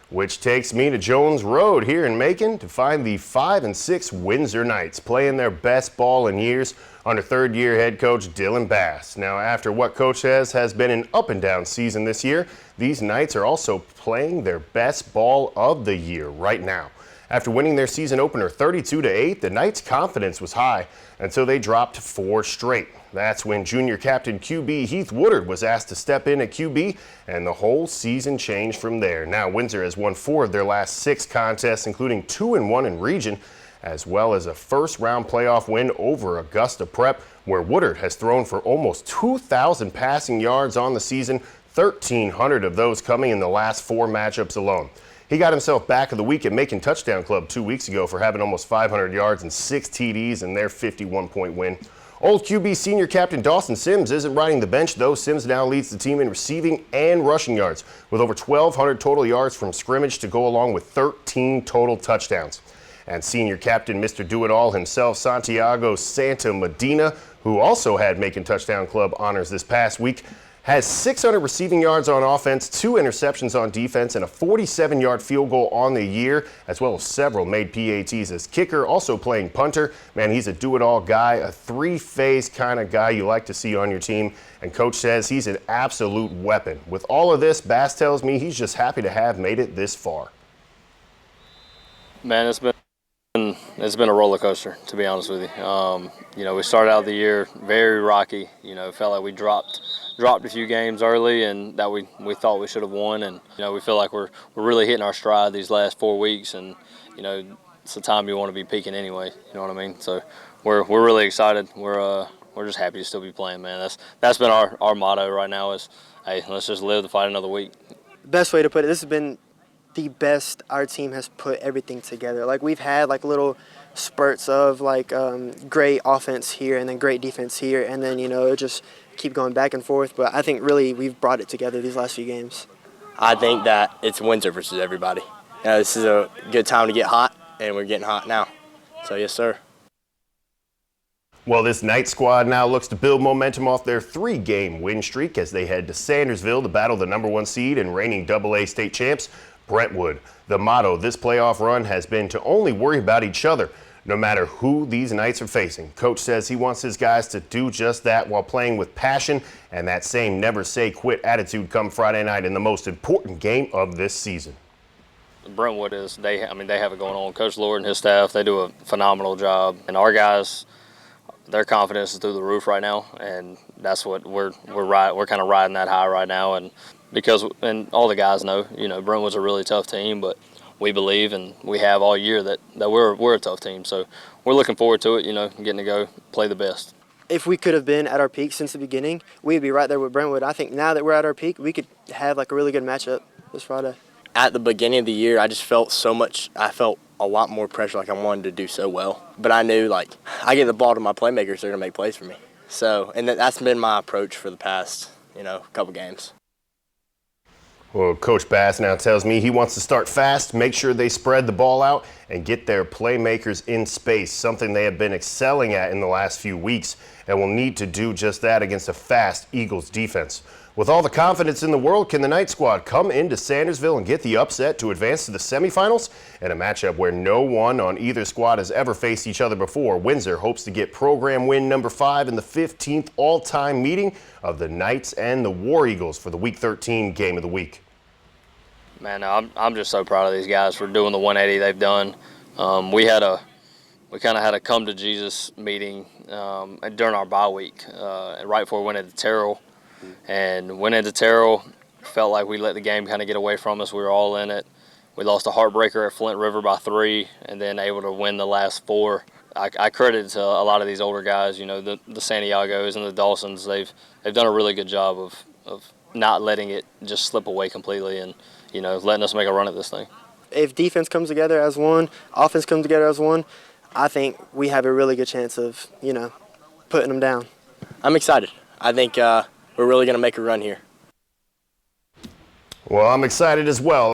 which takes me to Jones Road here in Macon to find the 5-6 Windsor Knights playing their best ball in years under third-year head coach Dylan Bass. Now, after what coach says has been an up-and-down season this year, these Knights are also playing their best ball of the year right now. After winning their season opener 32-8, the Knights' confidence was high until they dropped 4 straight. That's when junior captain QB Heath Woodard was asked to step in at QB, and the whole season changed from there. Now Windsor has won 4 of their last 6 contests, including 2-1 in region, as well as a first-round playoff win over Augusta Prep, where Woodard has thrown for almost 2,000 passing yards on the season, 1,300 of those coming in the last 4 matchups alone. He got himself back of the week at Macon Touchdown Club 2 weeks ago for having almost 500 yards and 6 TDs in their 51-point win. Old QB senior captain Dawson Sims isn't riding the bench, though. Sims now leads the team in receiving and rushing yards with over 1,200 total yards from scrimmage to go along with 13 total touchdowns. And senior captain Mr. Do-It-All himself, Santiago Santa Medina, who also had Macon Touchdown Club honors this past week, has 600 receiving yards on offense, 2 interceptions on defense, and a 47-yard field goal on the year, as well as several made PATs as kicker, also playing punter. Man, he's a do-it-all guy, a 3-phase kind of guy you like to see on your team, and coach says he's an absolute weapon. With all of this, Bass tells me he's just happy to have made it this far. Man, it's been a roller coaster, to be honest with you. We started out the year very rocky. Felt like we dropped a few games early and that we thought we should have won, and we feel like we're really hitting our stride these last 4 weeks, and it's the time you want to be peaking anyway. You know what I mean? So we're really excited. We're just happy to still be playing, man. That's been our motto right now is, hey, let's just live to fight another week. Best way to put it, this has been the best our team has put everything together. Like, we've had like little spurts of like great offense here and then great defense here, and then it just keep going back and forth. But I think really we've brought it together these last few games. I think that it's Windsor versus everybody. This is a good time to get hot, and we're getting hot now. So yes, sir. Well, this Knight squad now looks to build momentum off their 3-game win streak as they head to Sandersville to battle the #1 seed and reigning AA state champs, Brentwood. The motto this playoff run has been to only worry about each other, no matter who these Knights are facing. Coach says he wants his guys to do just that while playing with passion and that same never say quit attitude come Friday night in the most important game of this season. Brentwood they have it going on. Coach Lord and his staff, they do a phenomenal job, and our guys, their confidence is through the roof right now, and that's what we're kind of riding that high right now. And all the guys know, Brentwood's a really tough team, but we believe and we have all year that we're a tough team. So we're looking forward to it, getting to go play the best. If we could have been at our peak since the beginning, we'd be right there with Brentwood. I think now that we're at our peak, we could have like a really good matchup this Friday. At the beginning of the year, I just felt I felt a lot more pressure, like I wanted to do so well. But I knew, like, I get the ball to my playmakers, they're going to make plays for me. So, and that's been my approach for the past, couple games. Well, Coach Bass now tells me he wants to start fast, make sure they spread the ball out, and get their playmakers in space, something they have been excelling at in the last few weeks, and will need to do just that against a fast Eagles defense. With all the confidence in the world, can the Knight squad come into Sandersville and get the upset to advance to the semifinals? In a matchup where no one on either squad has ever faced each other before, Windsor hopes to get program win number 5 in the 15th all-time meeting of the Knights and the War Eagles for the Week 13 game of the week. Man, I'm just so proud of these guys for doing the 180 they've done. We kind of had a come to Jesus meeting during our bye week, right before we went into Terrell. And went into Terrell, felt like we let the game kind of get away from us. We were all in it. We lost a heartbreaker at Flint River by 3, and then able to win the last 4. I credit to a lot of these older guys, the Santiagos and the Dawsons. They've done a really good job of not letting it just slip away completely, and letting us make a run at this thing. If defense comes together as one, offense comes together as one, I think we have a really good chance of putting them down. I'm excited. I think we're really going to make a run here. Well, I'm excited as well.